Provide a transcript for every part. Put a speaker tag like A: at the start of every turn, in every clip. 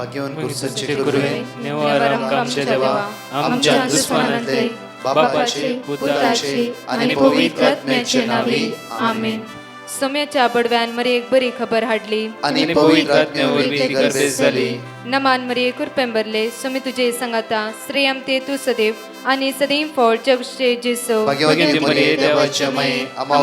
A: भाग्यवान कुर्सचे
B: गुरुवे निवारम आमचे देवा आमच्या दुश्मनांतले बापाचे पुत्राचे आणि पवित्र आत्म्याचे नावे आमेन.
C: सोम्याच्या बडव्यान मरे एक बरी खबर हाडली
A: आणि पवित्र आत्म्यावरवी गर्भेस झाली.
C: नमान मरे कुरपेंबरले सोमी तुझे संगाता श्रेयम ते तू सदैव आणि सदैव फळ जगचे जेसो.
A: भाग्यवती मरिये देवाच्या माये आम्हा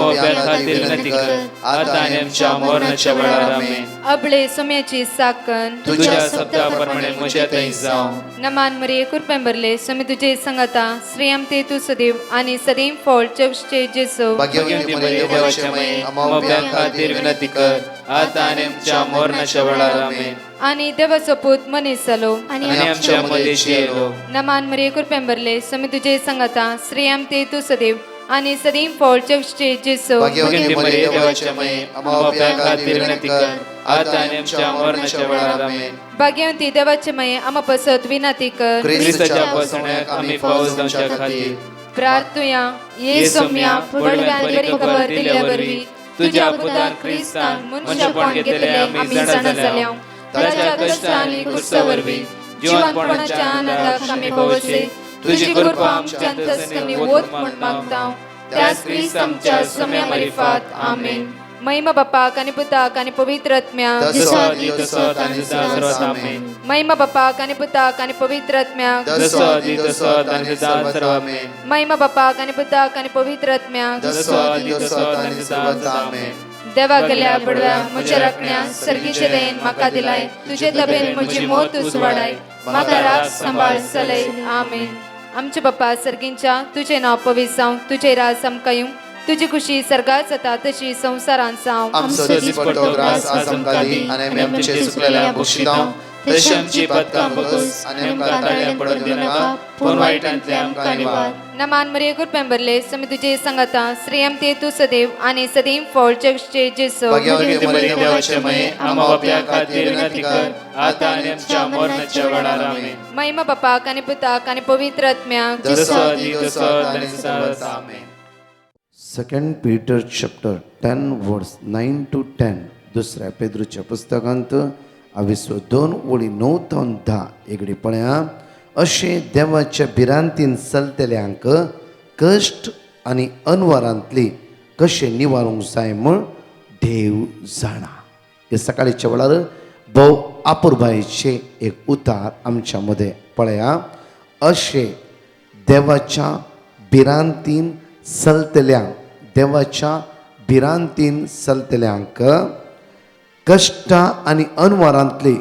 A: खातीर विनंती कर आता आणि आमच्या मरणाच्या वेळार आमेन.
C: अबळे सोम्याची साकन
A: तुझ्या शब्दाप्रमाणे म्हज्या थंय जावं.
C: नमान मरे कुरपेंबरले सोमी तुझे संगाता श्रेयम ते तू सदैव आणि सदैव फळ जगचे जेसो.
A: भाग्यवती मरिये देवाच्या माये आम्हा खातीर विनंती कर आता आणि आमच्या मरणाच्या वेळार आमेन.
C: आणि देवाचो पूत मनीस जालो
A: आणि आमच्या मध्येशी येलो.
C: नमान मरे कुरपेंबरले सोमी तुझे संगाता श्रेयम ते तू सदैव आणि सदैव फळ जगचे जेसो.
A: भाग्यवती मरिये देवाच्या माये आम्हा खातीर विनंती कर आता आणि आमच्या मरणाच्या वेळार आमेन.
C: भाग्यवंती देवाचे माये आम्हा पसत विनंती कर
A: ख्रिस्ताच्या पसण्याक आम्ही पावस जावच्या खातीर
C: प्रार्थुया ये सोम्या पडव्यान बरी खबर दिल्या वरवी तुझ्या पुतान ख्रिस्तान मनशापण घेतले आम्ही जाणा जाल्या. ताच्या कष्ट आणि कुर्सावरवी जीवनपणाच्या आनंदाक आम्ही पवसे तुझी कृपा आमच्या अंतस्करणी वोत म्हण मागताव. त्यास ख्रिस्त आमच्या सोम्या मरिफात आमेन. महिमा बापाक आणि पुताक आणि पवित्र आत्म्याक महिमा बापाक आणि पुताक आणि पवित्र आत्म्याक महिमा बापाक आणि पुताक आणि पवित्र आत्म्याक देवा गेल्या पडव्या म्हज्या राखण्या सर्गीचे देन म्हाका दिलाय. तुझे तबेन म्हजी मोत उसवाडाय म्हाका राख सांबाळ चलय आमेन. आमचे बाप्पा सर्गींच्या तुझे नाव पवित्र जावं तुझे राज आमकां येवं तुझी खुशी सर्गात जाता तशी संसारांत जावं.
A: आमचो दिसपट्टो ग्रास आज आमकां दी आनी आमी आमचे चुकलेल्या बक्षितांव तशी आमची पातकां बगस आनी आमकां ताळ्यान पडत दिनाका पूण वायटांतल्यान आमकां निवार.
C: नमान मरिये कुरपेंबरले सोमी तुझे संगाता श्रेयम ते तू सदैव आणि सदैव फळ जगचे जेसो.
A: भाग्यवती मरिये देवाचे माये आम्हा बापया खातीर विनंती कर आता आनी आमच्या मरणाच्या वेळार आमेन.
C: महिमा बापाक आणि पुताक आणि पवित्र आत्म्याक
A: आमेन.
D: 2 Peter chapter 10 verse 9 to 10. दुसऱ्या पेद्रूच्या पुस्तकांत 22:9-10 एगडी पळया. अशे देवाच्या बिरांतीन चलतल्यांक कश्ट आनी अनवरांतली कशे निवारूंक जाय म्हण देव जाणा. हे सकाळीच्या वेळार भोव आपुरबायेचे एक उतार आमच्या मध्ये पळया. अशे देवाच्या बिरांतीन चलतल्यांक देवाच्या बिरांतीन चलतल्यांक कश्टां आनी अनवरांतली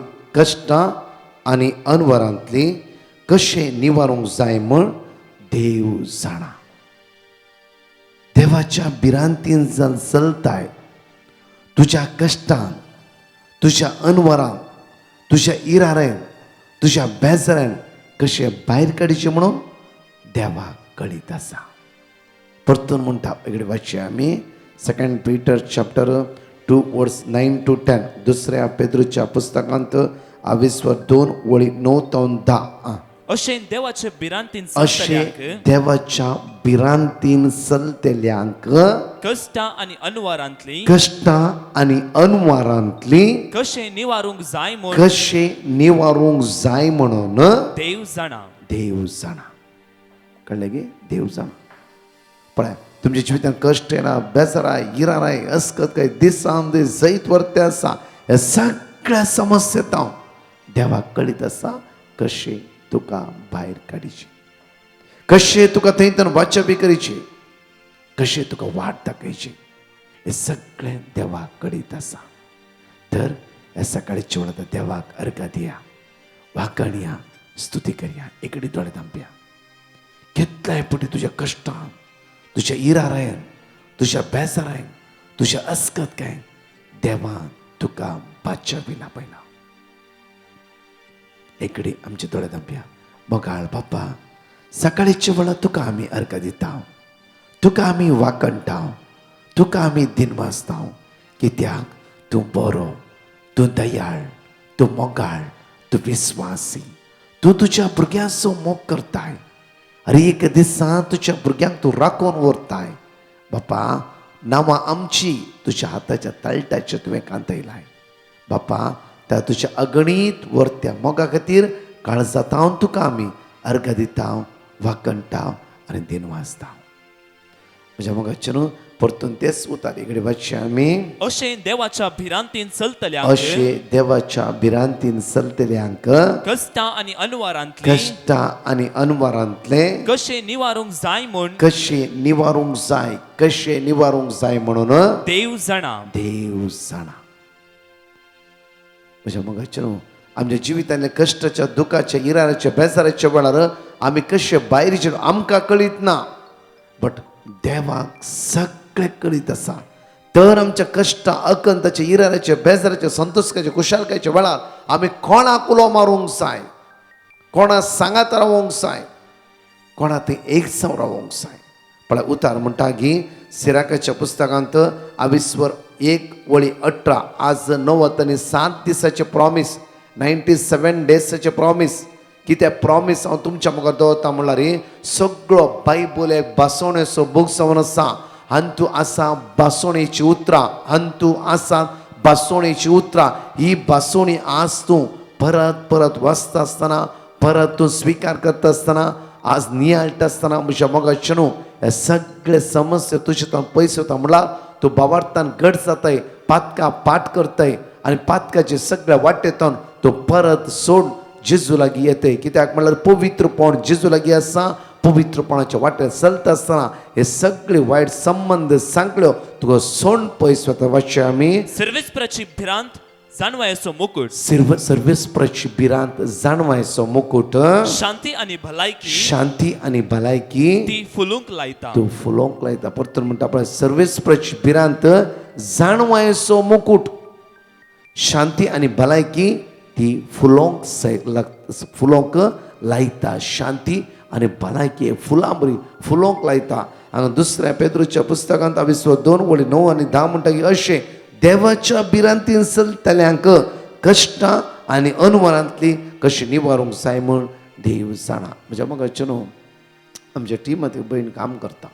D: कशे निवारूंक जाय म्हण देव जाणा. देवाच्या बिरांतीन जर चलताय तुज्या कश्टान तुज्या अनवरान तुज्या इरारेन तुज्या बेजारान कशे भायर काडचे म्हणून देवाक कळीत आसा. परतून म्हणटा वेगळे वाचया आमी 2 Peter chapter 2 verse 9 to 10. दुसऱ्या पेद्रूच्या पुस्तकांत 22:9-10.
B: अशे देवाचे बिरांतीन
D: अशे देवाच्या बिरांतीन चलतल्यांक
B: कष्टां आनी
D: अनवरांतली
B: कशे निवारूंक जाय
D: म्हणून
B: देव जाणा.
D: कळले गे देव जाणा. पळय तुमच्या जिवितान कष्ट येना बेजाराय इराराय अस्कत काय दिसान दीस जैत वर्ते आसा ह्या सगळ्या समस्येंत देवाक कळीत आसा कशे तुका भायर काडीचे कशे तुका थंयतन वाचपी करीचे कशे तुका वाट दाखयची हे सगळें देवाक कळीत आसा. तर ह्या सकाळीच्या वेळार देवाक अर्घ दिया वाकणया स्तुती करया एकडे दोळे धांपया. कितल्याय पटी तुज्या कश्टान तुझ्या इरारायन तुझ्या बेजारायन तुझ्या अस्कत काय देवान तुका बादशाह पयला. एकडे आमचे दोळे धांपया. मोगाळ बाप्पा सकाळीच्या वेळार तुका आमी अर्घ दिता तुका आमी वाकणटाव तुका आमी दिनवासताव कित्याक तूं बरो तूं दयाळ तूं मोगाळ तूं विस्वासी तूं तुज्या भुरग्यांचो मोग करताय. हर एक दिसा तुझ्या भुरग्यांक तूं राखून व्हरताय. बापा नांवां आमची तुज्या हाताच्या तळट्याचे तुवें कांतयलाय. बापा त्या तुझ्या अगणित वर्त्या मोगा खातीर काळजात हांव तुका आमी अर्घ दिता वाकणटा आनी दिन वाजता. म्हज्या मोगाचे न्हू परतून तेच उतारी कडेन वाचचे आमी.
B: अशें देवाच्या भिरांतीन चलतल्या
D: अशे देवाच्या भिरांतीन चलतल्यांक
B: कश्टां आनी अनवारांतली
D: कश्टां आनी अनवरांतले
B: कशें निवारूंक जाय म्हूण
D: कशे निवारूंक जाय म्हणून
B: देव जाणा.
D: देव जाणा. म्हज्या मोगाचे न्हू आमच्या जिवितांतल्या कश्टाच्या दुखाच्या इराराच्या बेजाराच्या वेळार आमी कशे भायर आमकां कळीत ना, बट देवाक सगळें कळीत आसा. तर आमच्या कश्टां अकंताच्या इराराच्या बेजाराच्या संतोषकाच्या कुशालकाच्या वेळार आमी कोणाक उलो मारूंक जाय, कोणा सांगात रावोंक जाय, कोणा थंय एक जावन रावोंक जाय. पण उतार म्हणटा की सिराकाच्या पुस्तकांत 22:1-18 आज 97 दिसाचे प्रॉमिस, 97 डेजाचे प्रॉमिस. कित्याक प्रॉमिस हांव तुमच्या मुखार दवरता म्हणल्यार सगळो बायबल एक बासोणेचो बूक जावन आसा. हांतू आसा बासोणेची उतरां, हांतू आसा बासोणेची उतरां. ही बासोणी आज तूं परत परत वाचता आसतना, परत तूं स्विकार करता आसतना, आज नियाळटा आसतना म्हज्या मोगाचे न्हू हे सगळे समस्या तुजे थंय पयस वता म्हणल्यार तूं भावार्थान घट जाताय, पातकां पाठ करताय आनी पातकाचे सगळ्या वाटेंतून तूं परत सोड जेजू लागीं येताय. कित्याक म्हणल्यार पवित्रपण जेजू लागीं आसा. पवित्रपणाच्या वाटेर चलता आसतना हे सगळे वायट संबंध सांगल्यो तुका सोड पयस वता. वाचचे आमी
B: सर्वेस्पराची भिरांत जाणवायचो मुकुट,
D: सर्वेस्पराची भिरांत जाणवायचो मुकुट,
B: शांती आनी भलायकी
D: शांती आनी भलायकी
B: ती फुलूंक लायता.
D: तूं फुलोवंक लायता. परतून म्हणटा पळय सर्वेस्पराची भिरांत जाणवायचो मुकुट, शांती आनी भलायकी ती फुलोवंक लायता. शांती आनी भलायकी फुलां बरी फुलोवंक लायता. हांगा दुसऱ्या पेद्रूच्या पुस्तकांत 22:9-10 म्हणटा की अशें देवाच्या भिरांतीन चलतल्यांक कश्टां आनी अनवरांतली कशी निवारूंक जाय म्हूण देव जाणा. म्हज्या मोगाचे न्हू आमच्या टिमांत भयण काम करता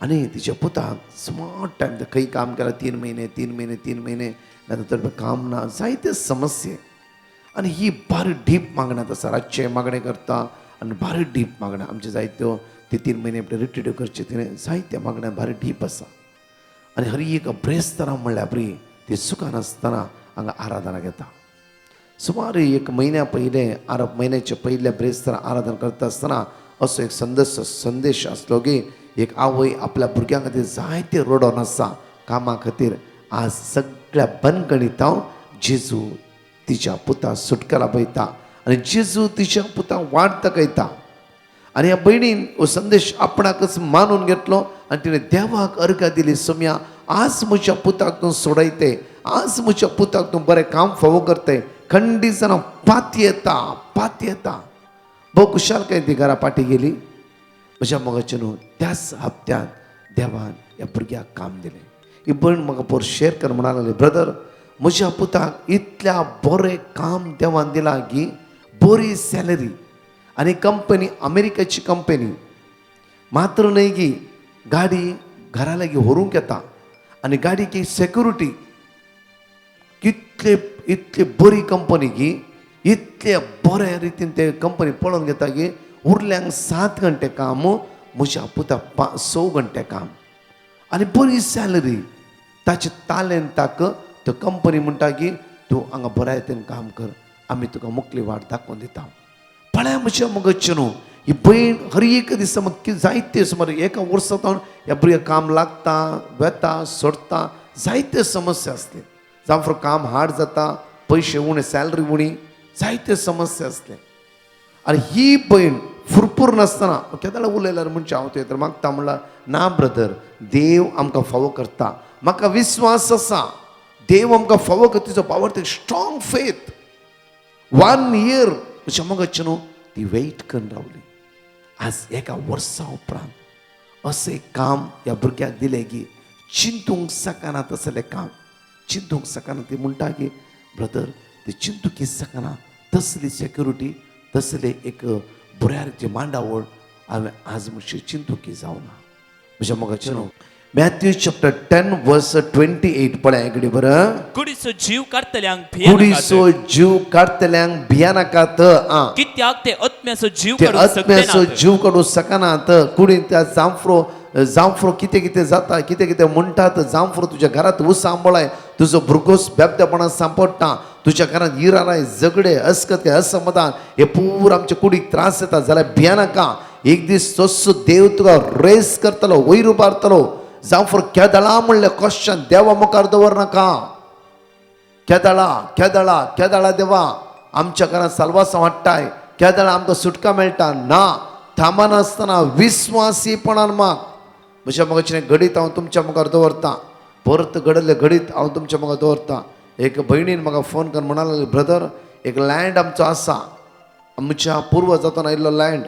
D: आनी तिच्या पुताक स्मार्ट टायम खंय काम केलां 3 म्हयने नाजाल्यार काम ना, जायते समस्ये. आनी ही बारी डीप मागण्यांत आसा. रातचे मागणें करता आनी बारी डीप मागण्या आमचे जायत्यो ते 3 म्हयने रिट्रीट करचे तिणें जायत्या मागण्या बारी डीप आसा. आनी हर एक ब्रेस्तारां म्हणल्यार बरी ती सुखान आसतना हांगा आराधना घेता. सुमार 1 म्हयन्या पयलें म्हयन्याच्या पयल्या ब्रेस्तारां आराधना करता आसतना असो एक संदेश आसलो की एक आवय आपल्या भुरग्यां खातीर जायते रडोन आसा कामा खातीर. आज सगळ्या बनगणीत हांव जेजू तिच्या पुता सुटका लाभयता आनी जेजू तिच्या पुताक वाट दाखयता. आनी ह्या भयणीन हो संदेश आपणाकच मानून घेतलो आनी तिणें देवाक अर्घा दिली. सोम्या आज म्हज्या पुताक तूं सोडयते, आज म्हज्या पुताक तूं बरें काम फावो करताय. खंडीत जाणां पाती येता. भोव खुशालकाय ती घरा पाटी गेली. म्हज्या मोगाचे न्हू त्याच हप्त्यात देवान ह्या भुरग्याक काम दिलें. ही भयण म्हाका पोर शेअर कर म्हणा लागली, ब्रदर म्हज्या पुताक इतल्या बरें काम देवान दिलां की बरी सॅलरी आनी कंपनी अमेरिकेची कंपनी मात्र न्हय की गाडी घरा लागीं व्हरूंक येता आनी गाडीची सेक्युरिटी इतली बरी कंपनी की इतले बऱ्या रितीन ते कंपनी पळोवन घेता की उरल्यांक 7 घंटे काम, म्हज्या पुताक 6 घंटे काम आनी बरी सॅलरी. ताचे तालेंताक तो कंपनी म्हणटा की तूं हांगा बऱ्या रितीन काम कर, आमी तुका मुखली वाट दाखोवन दिता. पळय म्हज्या मोगाचे न्हू ही भयण हर एक दिसा म्हाका जायते सुमार 1 वर्सांत ह्या भुरग्याक काम लागता, वेता, सोडता, जायते समस्या आसले. जावं फॉर काम हार्ड जाता, पयशे उणे, सॅलरी उणी, जायते समस्या आसले. आनी ही भयण फुरपूर नासतना केन्ना उलयल्यार म्हणचे हांव थंय मागता म्हणल्यार ना ब्रदर, देव आमकां फावो करता. म्हाका विश्वास आसा देव आमकां फावो करता. तिचो पावर स्ट्रॉंग फेथ. 1 year म्हज्या मोगाचे न्हू ती वेट करून रावली. आज 1 वर्सा उपरांत असें काम ह्या भुरग्याक दिलें की चिंतूंक सकाना तसलें काम, चिंतूंक सकाना. ती म्हणटा की ब्रदर ती चिंतूंक सकाना तसली सेक्युरिटी, तसले एक बऱ्या रितीन मांडावळ हांवें आज मातशें चिंतूंक जावना. म्हज्या मोगाचे न्हू मॅथ्यू चॅप्टर 10 वर्स 28 पळय इकडे बरं.
E: कुडीचो जीव काडतल्यांक भिये
D: कुडीचो
E: नाकात.
D: जीव काडतल्यांक भिया नाकात.
E: कित्याक ते आत्म्याचो जीव
D: ते
E: काडूंक
D: आत्म्याचो
E: शकनात.
D: जीव काडूं सकनात. कुडीन त्या जांफ्रो कितें कितें जाता, कितें कितें म्हणटात, जांफ्रो तुज्या घरात ऊस आंबळाय, तुजो भुरगोस बेबदेपणान सांपडटा, तुज्या घरात इराराय झगडे अस्कत असमाधान हे पूर आमच्या कुडीक त्रास येता जाल्यार भिया नाका. एक दीस तसो देव तुका रेस करतलो, वयर उबारतलो. जांफ्रो केदळा म्हणलें क्वेश्चन देवा मुखार दवरनाका. केदळा देवा आमच्या घरात साल्वासां वाडटाय, केदळा आमकां सुटका मेळटा ना. थांबनासतना विस्वासीपणान माग. म्हज्या मगाचें घडीत हांव तुमच्या मुखार दवरतां. परत घडले घडीत हांव तुमच्या मुखार दवरतां. एक भयणीन म्हाका फोन करून म्हणूंक लागली, ब्रदर एक लँड आमचो आसा, आमच्या पुर्वजांतून आयिल्लो लँड.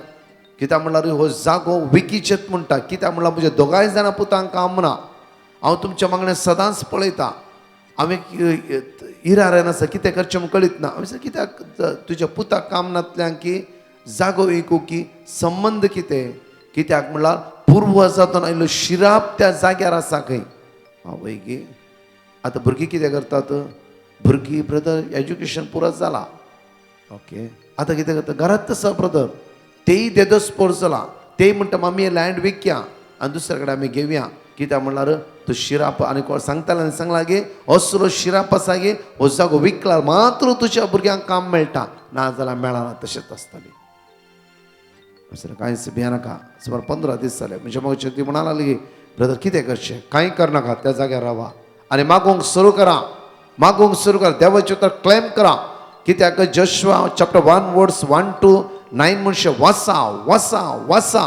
D: कित्याक म्हणल्यार हो जागो विकीचेत म्हणटा. कित्याक म्हणल्यार म्हज्या दोगांय जाणां पुतांक काम ना. हांव तुमच्या वांगडा सदांच पळयतां. हांवें इरारेन आसा कितें करचें म्हूण कळीत ना. हांवें कित्याक तुज्या पुताक काम नातल्यान की जागो विकू की संबंद कितें. कित्याक म्हणल्यार पुर्वजांतून आयिल्लो शिराप त्या जाग्यार आसा खंय. आवय गे आतां भुरगीं कितें करतात, भुरगीं ब्रदर एज्युकेशन पुरो जाला, ओके, आतां कितें करता घरात तसा ब्रदर तेय देदोस्पोर जाला. तेय म्हणटा मम्मी हे लँड विकया आनी दुसरे कडेन आमी घेवया. कित्याक म्हणल्यार तो शिराप आनी कोण सांगताले आनी सांगला गे असलो शिराप आसा गे, हो जागो विकल्यार मात्र तुज्या भुरग्यांक काम मेळटा, ना जाल्यार मेळना. तशेंच आसताली. असलें कांयच भिया नाका. सुमार 15 दीस जाले. म्हणजे मग ती म्हणा लागली ब्रदर कितें करचें, कांय करनाका, त्या जाग्यार रावा आनी मागोवंक सुरू करा. देवाचे उतर क्लेम करा. कित्याक जोशुआ चॅप्टर 1 वर्स 1 to 9 म्हणचे वसा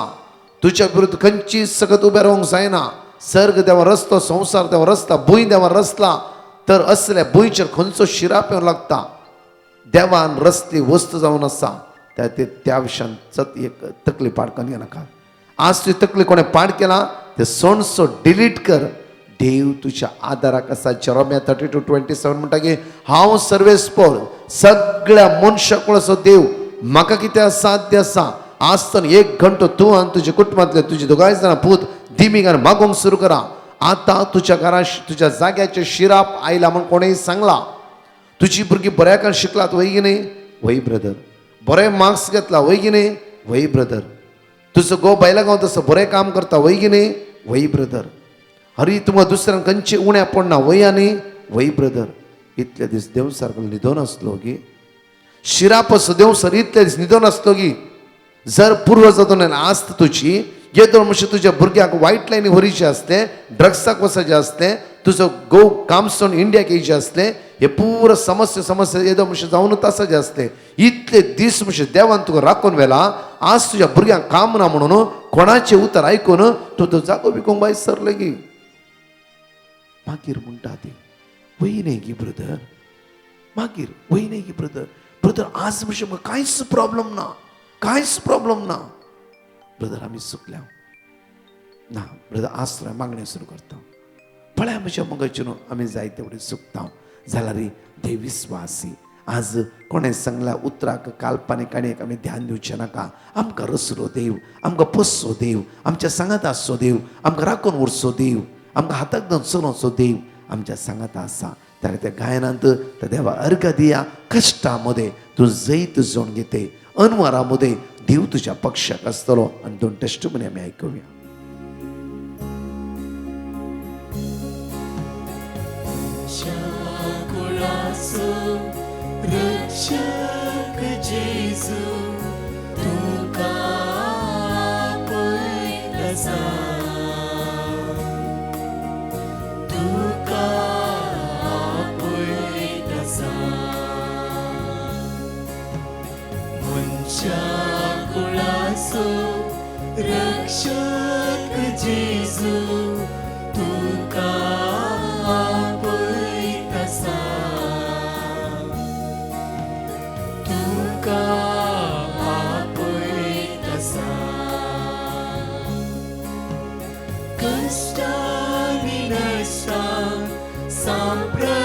D: तुज्या विरुद्ध खंयची सकत उबें रावंक जायना. सर्ग देवा रचलो, संवसार देवा रचला, भूंय देवा रचला, तर असल्या भुंयचेर खंयचो शिराप येवंक लागता. देवान रचली वस्त जावन आसा त्या विशयान एक तकली पाड करूं नाका. आज तुजी तकली कोणें पाड केला ते सोणसो डिलीट कर. देव तुज्या आदाराक आसा. जेरोमिया 32:27 म्हणटा की हांव सर्वेस्पोर सगळ्या मनशाक असो देव, म्हाका कितें साध्य आसा. आज तर 1 घंटो तूं आनी तुज्या कुटुंबांतले तुजी दोगांय जाणां पूत दिमीक आनी मागोवंक सुरू करा. आतां तुज्या घरा तुज्या जाग्याचे शिराप आयला म्हूण कोणेंय सांगला. तुजी भुरगीं बऱ्याक शिकलात वय की न्ही, वय ब्रदर. बरे मार्क्स घेतला वय की न्ही, वय ब्रदर. तुजो घोव भायल्या गांव तसो बरें काम करता वय की न्ही, वय ब्रदर. हरी तुमकां दुसऱ्यांक खंयची उण्या पडना वय आनी वय ब्रदर. इतले दीस देव सारको न्हिदोन आसलो गी, शिराप असो देव सर इतले दीस न्हिदोन आसलो गी. जर पुर्वजांतून आस्त तुजी येदो म्हणचे तुज्या भुरग्याक वायट लायनी व्हरचे आसले, ड्रग्साक वचचे आसले, तुजो घोव काम सोडून इंडियाक येवचे आसले, हे पूर समस्या येदो म्हणचे जावनूच आसाचे आसले. इतले दीस म्हणचे देवान तुका राखून व्हेला. आज तुज्या भुरग्यांक काम ना म्हणून कोणाचे उतर आयकून तूं तो जागो विकूंक भायर सरले गी. मागीर म्हणटा ती वय न्ही गी ब्रदर, मागीर वय न्ही गी ब्रदर. ब्रदर आज म्हणचे म्हाका कांयच प्रॉब्लेम ना. ब्रदर आमी चुकल्या ना. ब्रदर आज तर मागणी सुरू करता. पळय म्हज्या मगाची न्हू आमी जाय तेवढे चुकता जाल्यार देव विस्वासी. आज कोणें सांगला उतराक काल्पनीक आनी आमी ध्यान दिवचें नाका. आमकां रचलो देव, आमकां पोसचो देव, आमच्या सांगात आसचो देव, आमकां राखून उरचो देव, आमकां हाताक धरून चलोवचो देव आमच्या सांगात आसा. तर त्या गायनांत त्या देवा अर्घ दिया. कष्टामध्ये तूं जैत जोड घेते, अनवरामध्ये देव तुज्या पक्षाक आसतलो. आनी 2 टेस्टिमनी आमी आयकुया.
B: रक्षक जेजू तुका पळयता, तुका पळयता. मनशा कुळाचो रक्षक जेजू तुका पळयता, तुका पळयता. कष्टांनी नश्टांक सांप्रल्यानो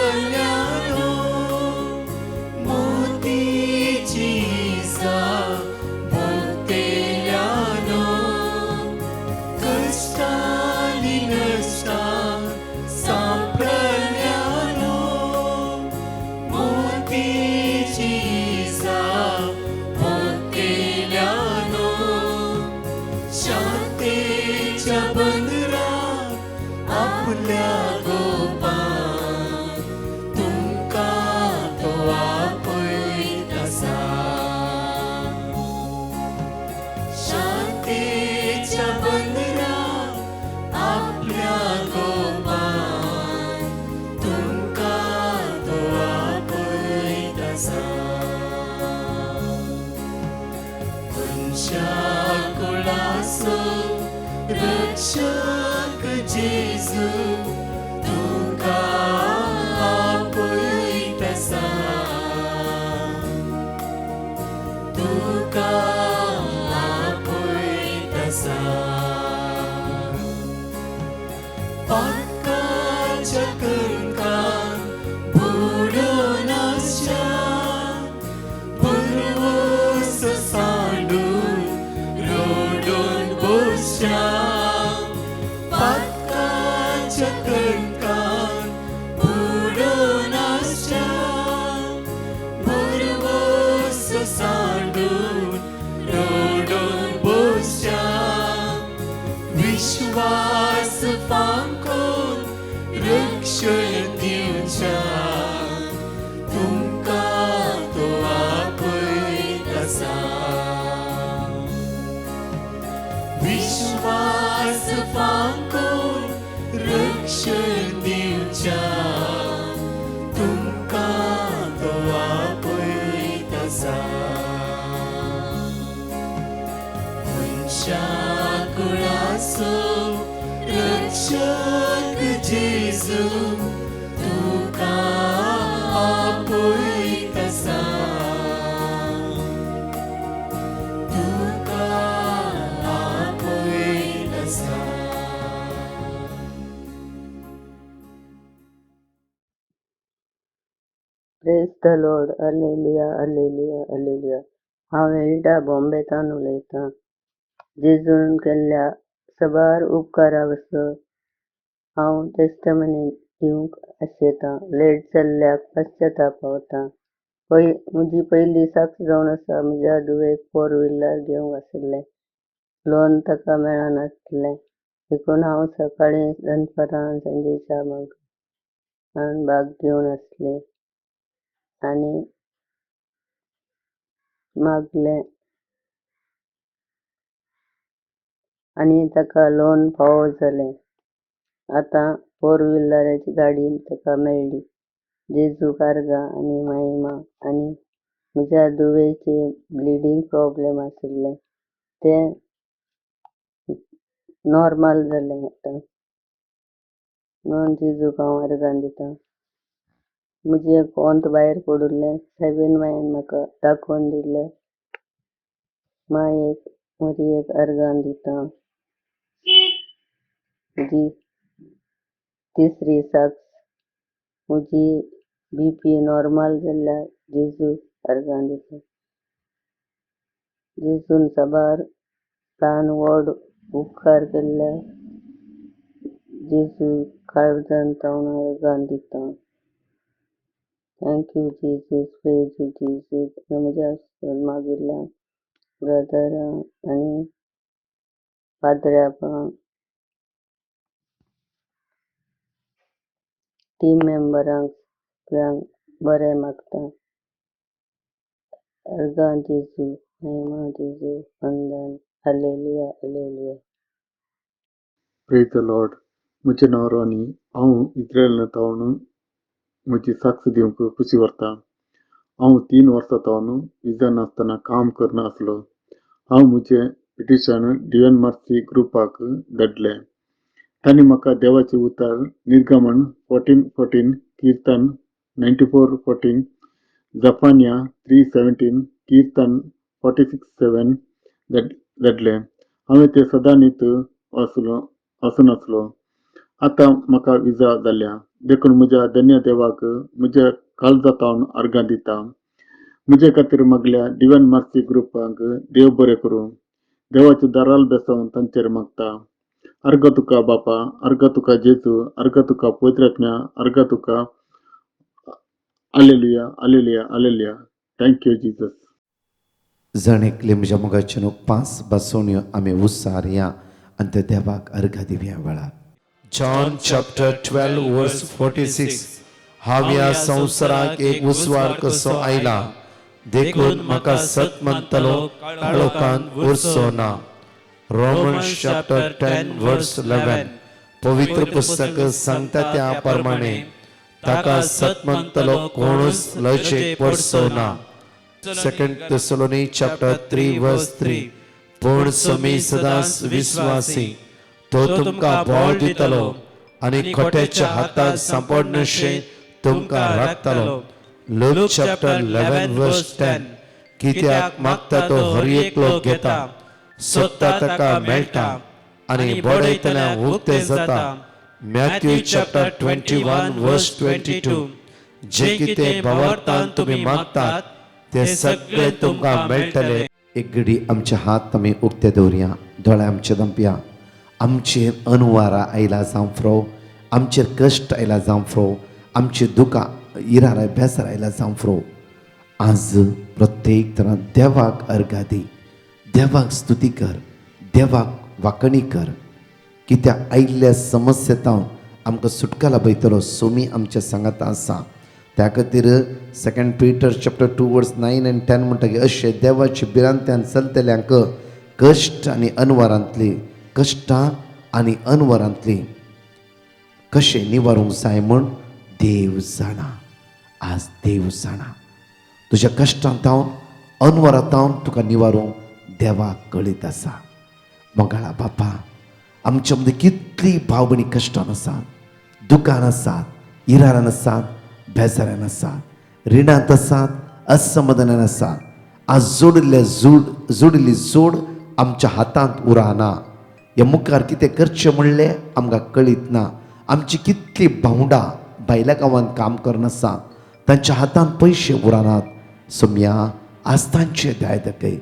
B: मोतीची इजा भोगतेल्यानो. कष्टांनी नश्टांक बंदरां आपल्या गोपान तुमकां तो आपयत आसा. शांतीच्या बंदरां आपल्या गोपान तुमकां तो आपयत आसा. कुळाचो रक्षक जेजू तुमकां आपयत आसा. तुमकां आपयत आसा. पातकाच्या कणकान बुडोवन आशा परवस सांडून रोडून बोशा. पातकाच्या कणकान बुडोवन आशा परवस सांडून रोडून बोशा. विश्वास फांकोन रक्षण दिवच्या तुमकां तो आपयत आसा. विश्वास फांकोन रक्षण दिवच्या तुमकां तो आपयत आसा. मनशा कुळाचो रक्षक जेजू तुमकां आपयत आसा. तुमकां आपयत आसा.
F: Praise the Lord. Hallelujah hallelujah hallelujah. हांव एल्डा बॉम्बेतान उलयतां. जेजून केल्ल्या सबार उपकारा बसत हांव टेस्टमनी दिवंक आशेतां. लेट जाल्ल्याक पश्चाताप पावतां. म्हजी पयली साक्ष जावन आसा. म्हज्या धुवेक 4 व्हिलर घेवंक आशिल्लें. लोन ताका मेळनासलें. देखून हांव सकाळीं दनपारां सांजेच्या भाग घेवन आसलें आनी मागलें आनी ताका लोन फावो जालें. आतां 4 व्हिलराची गाडी ताका मेळ्ळी. जेजूक आर्गां आनी महिमा. आनी म्हज्या धुवेचे ब्लिडींग प्रॉब्लेम आशिल्ले तें नॉर्मल जालें आतां. म्हणून जेजूक हांव आर्गां दितां. म्हजें कोंत भायर पडुल्लें 7 मायन म्हाका दाखोवन दिलें. मायेक मरयेक आर्गां दितां. म्हजी तिसरी साक्ष. म्हजी BP नॉर्मल जाल्ल्या जेजूक आर्गां दितां. जेजून साबार ल्हान व्हड उपकार केल्ल्या जेजू काळजांत हांव आर्गां दितां. Thank you Jesus. Praise you Jesus. म्हज्या मागिल्ल्या ब्रदरां आनी पाद्र्यां टीम मेंबरांक सगळ्यांक बरें मागतां. आर्गां जेजू. महिमा जेजू. वंदन. Hallelujah hallelujah.
G: Praise the Lord. म्हजें नांव रॉनी. हांव इस्रायलांत तावन म्हजी साक्ष दिवंक खुशी व्हरतां. हांव 3 वर्सां तावन विजा नासतना काम करनासलो. हांव म्हजें पिटिशन डिवाइन मर्सी ग्रुपाक धाडलें. तांणी म्हाका देवाचें उतर निर्गमन 14:14, कीर्तन 94:14, जफान्या 3:17, कीर्तन 46:7 धाडलें. हांवें तें सदां न्हीद वचनासलो. आतां म्हाका विजा जाल्या. देखून म्हज्या धन्य देवाक म्हज्या काळजांतावन आर्गां दितां. म्हजे खातीर मागल्या डिवाइन मर्सी ग्रुपाक देव बरें करूं. देवाच्या दाराल बेसोन तांचेर मागता. अर्घ तुका बापा, अर्घ तुका जेजू, अर्घ तुका पवित्रात्म्या, अर्घ तुका. Hallelujah hallelujah hallelujah. Thank you Jesus.
D: जण एकले म्हज्या मोगाचे न्हू 5 बसोवण्यो आमी उत्सार या आणि त्या देवाक अर्घ दिवया वेळार.
H: John chapter 12 verse 46. हांव ह्या संवसाराक एक उसवार कसो आयला, देखून म्हाका सत म्हणटलो काळोखान उरचो ना. Romans chapter 10 verse 11. पवित्र पुस्तक सांगता त्या प्रमाणे ताका सत म्हणटलो कोणूच लयचेक पडचो ना. Second Thessalonians chapter 3 verse 3. पूण तुमी सदांच विश्वासी, तो तुमकां बळ दितलो आनी खोट्याच्या हाताक सांपडनशें तुमकां राखतलो. Luke chapter 11 verse 10. कित्याक मागता तो हर एकलो घेता, सोदता ताका मेळटा आनी बडयतल्यान उक्ते जाता. Matthew chapter 21 verse 22. जे कितें भावार्थान तुमी मागतात ते सगळे तुमकां मेळटले.
D: एक घडी आमचे हात आमी उक्ते दवरया, दोळे आमचे दंपया. आमचेर अनवारा आयला जावं फ्रो, आमचेर कश्ट आयला जावं फ्रो, आमची दुकां इरार बेजार आयला जावं फ्रो, आज प्रत्येक तरां देवाक अर्घा दी, देवाक स्तुती कर, देवाक वाकणी कर. कित्याक आयिल्ल्या समस्येतावन आमकां सुटका लाभयतलो सोमी आमच्या सांगात आसा. त्या खातीर 2 Peter chapter 2 verse 9 and 10 म्हणटा की अशें देवाच्या बिरांत्यान चलतल्यांक कश्ट आनी अनवरांतली कशें निवारूंक जाय म्हूण देव जाणा. आज देव जाणा तुज्या कश्टांतावन अनवरांतावन तुका निवारूंक देवाक कळीत आसा. मोगाळा बापा, आमच्या मदीं कितली भाव भयणी कश्टान आसात, दुकान आसात, इरारान आसात, बेजारान आसात, रिणांत आसात, असमाधानान आसात. आज जोडिल्ली जोड आमच्या हातांत उरना. ह्या मुखार कितें करचें म्हणलें आमकां कळीत ना. आमची कितली भावंडां भायल्या गांवांत काम करनासा, तांच्या हातांत पयशे उरनात. सोम्या आज तांचे दाय दाखय,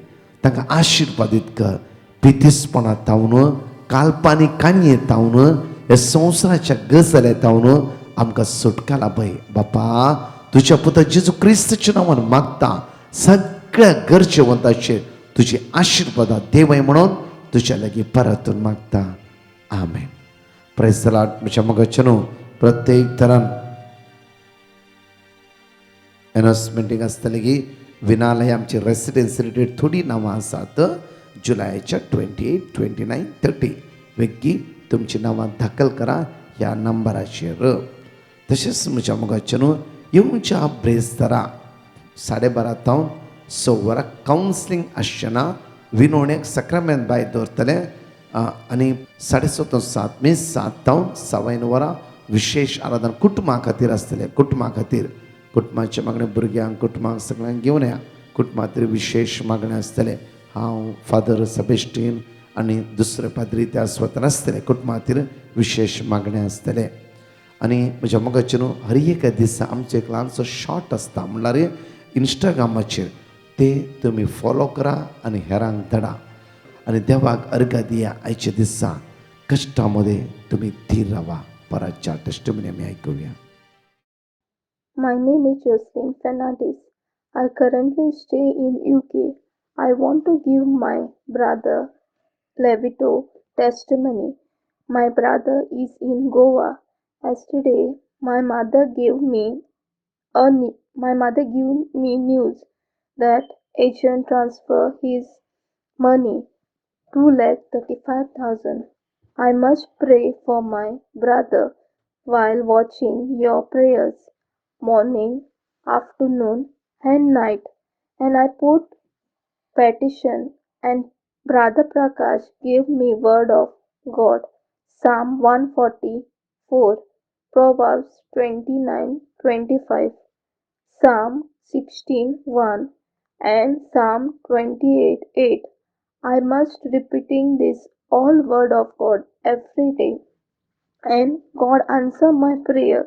D: तांकां आशिर्वादीत कर. पितीसपणांतावन, काल्पनीक काणयेंतावन, ह्या संवसाराच्या गजालेंतावन आमकां सुटका लाभय. बापा, तुज्या पुता जेजू क्रिस्ताच्या नांवान मागता, सगळ्या गरजेवंताचेर तुजी आशिर्वादां देवय म्हणून तुज्या लागीं परतून मागता. आमेन. Praise the Lord. म्हज्या मोगाचेनो प्रत्येक तरान अनाउन्समेंटींग आसतली की विनालय आमची रेसिडेन्सी रिलेटेड थोडी नांवां आसात. जुलायाच्या 28, 29, 30 वेगी तुमची नांवां दाखल करा ह्या नंबराचेर. तशेंच म्हज्या मोगाचेनो येवच्या ब्रेस्तारा 12:30 स वरां कावन्सिलींग आसचें ना. विनवणेक सक्रमेंत भायर दवरतले आनी 7:30 मे 7 वरां विशेष आराधना कुटुंबा खातीर आसतलें. कुटुंबा खातीर कुटुंबाचे मागणे भुरग्यांक कुटुंबाक सगळ्यांक घेवन या. कुटुंबा खातीर विशेष मागणे आसतले. हांव फादर सबेस्टीन आनी दुसरे पाद्री त्या स्वतान आसतले. कुटुंबा खातीर विशेष मागणे आसतले. आनी म्हज्या मोगाचेर हर एका दिसा आमचो एक ल्हानसो शॉर्ट आसता, म्हणल्यार इंस्टाग्रामाचेर ते तुमी फॉलो करा आनी हेरांक धाडा आनी देवाक अर्घा दिया. आयच्या दिसा कश्टा मध्ये तुमी धीर रावा. पराच्या टेस्टिमनी आमी आयकुया.
I: My name is Jocelyn Fernandez. I currently stay in UK. I want to give my brother Levito testimony. My brother is in Goa. Yesterday, my mother gave me news that agent transferred his money, 2,35,000. I must pray for my brother while watching your prayers, morning, afternoon, and night. And I put petition, and Brother Prakash gave me word of God, Psalm 144, Proverbs 29:25, Psalm 16:1, and Psalm 28:8. I must repeating this all word of God every day, and God answered my prayer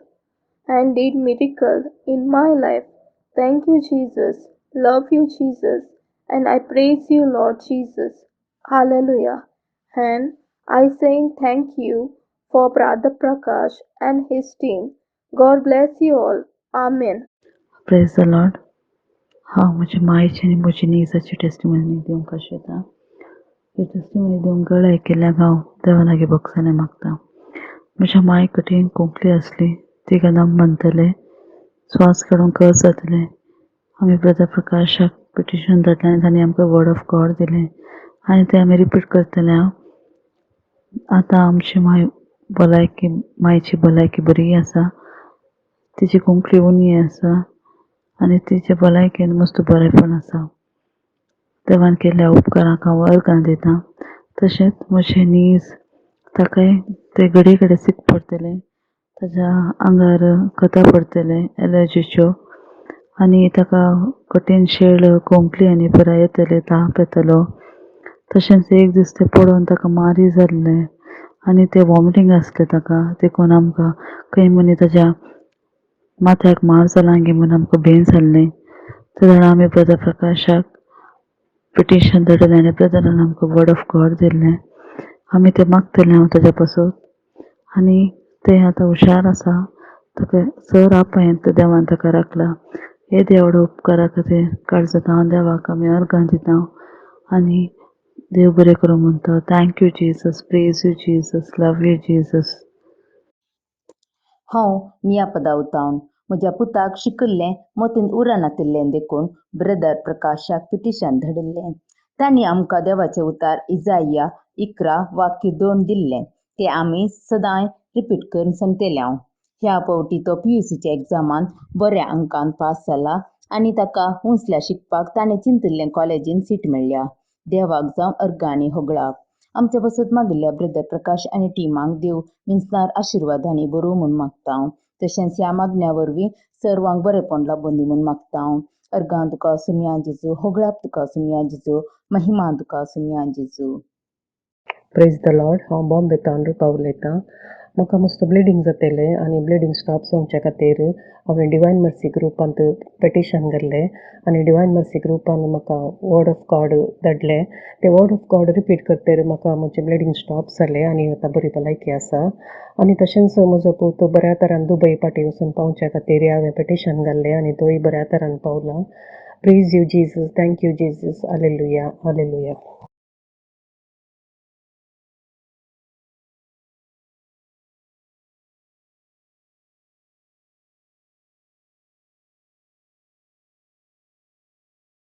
I: and did miracle in my life. Thank you, Jesus. Love you, Jesus. And I praise you, Lord Jesus. Hallelujah. And I saying thank you for Brother Prakash and his team. God bless you all. Amen.
J: Praise the Lord. हांव म्हज्या मायेची आनी म्हजी नेजाची testimony दिवंक आशिता.
F: हे testimony दिवंक गळाय केल्या हांव देवा लागीं बगतालें मागता. म्हज्या माय कठीण कोंकली आसली ती केन्ना म्हणटले स्वास काडूंक कस जातलें. आमी ब्रदर प्रकाशाक पिटिशन धाडलें आनी तांणी आमकां वर्ड ऑफ गॉड दिलें आनी तें आमी रिपीट करतले हांव. आतां आमची मायची भलायकी बरी आसा. तिची कोंकली उणी आसा आनी तिचे भलायकेन मस्त बरेंपण आसा. देवान केल्ल्या उपकाराक हांव अर्गां दितां. तशेंच म्हजे नीज ताकाय ते घडी कडेन सीक पडटले. ताच्या आंगार कथा पडटले एलर्जीच्यो आनी ताका कठीण शेळ कोंकली आनी पुराय येतले ताप येतलो. तशेंच एक दीस तें पडोवन ताका मारी जाल्लें आनी तें वॉमिटींग आसलें ताका देखून आमकां खंय मनी ताच्या माथ्याक मार जाला गे म्हूण आमकां भेन जाल्लें. त्या वेळार आमी ब्रदर प्रकाशाक पिटिशन धाडलें आनी ब्रदरान आमकां वर्ड ऑफ गॉड दिल्लें. आमी तें मागतलें हांव ताच्या पासून आनी तें आतां हुशार आसा. ताका सर आपयंत देवान ताका राखला. हे देवडा उपकारा खातीर काळजांत हांव देवाक आमी अर्गां दिता आनी देव बरें करूं म्हणटा. Thank you Jesus, praise you Jesus, love you Jesus.
J: हांव मिया पदावतावन म्हज्या पुताक शिकयल्लें मतींत उरानातिल्लें देखून ब्रदर प्रकाशाक पिटिशन धाडिल्लें. तांणी आमकां देवाचें उतार इजाया 11:2 दिल्लें. तें आमी सदांय रिपीट करून सांगतले हांव. ह्या फावटी तो PUCच्या एग्जामांत बऱ्या अंकान पास जाला आनी ताका हुंसल्या शिकपाक ताणें चिंतिल्लें कॉलेजीन सीट मेळ्ळ्या. देवाक जावं अर्गां आनी होगळाक. आमच्या बसत मागिल्ल्या ब्रदर प्रकाश आनी टिमाक देव मिन्सनार आशिर्वादांनी बरोव म्हूण मागता हांव. तशेंच ह्या मागण्या वरवीं सर्वांक बरेंपण लाबूं दी म्हूण मागता हांव. अर्गां तुका सुमया जेजू, होगळाक तुका सुमया जेजू, महिमा तुका सुमया जेजू.
K: Praise the Lord. हांव बॉम्बेतान रुपा उलयतां. म्हाका मस्त ब्लिडींग जातालें आनी ब्लिडींग स्टॉप जावचे खातीर हांवें डिवायन मर्सी ग्रुपांत पेटिशन घाल्लें आनी डिवायन मर्सी ग्रुपान म्हाका वर्ड ऑफ गॉड धाडलें. तें वर्ड ऑफ गॉड रिपीट करतकीर म्हाका म्हजें ब्लिडींग स्टॉप जालें आनी आतां बरी भलायकी आसा. आनी तशेंच म्हजो पूत बऱ्या तरान दुबय पाटी वचून पावचे खातीर हांवें पेटिशन घाल्लें आनी तोय बऱ्या तरान पावला. Praise you Jesus, thank you Jesus, hallelujah, hallelujah.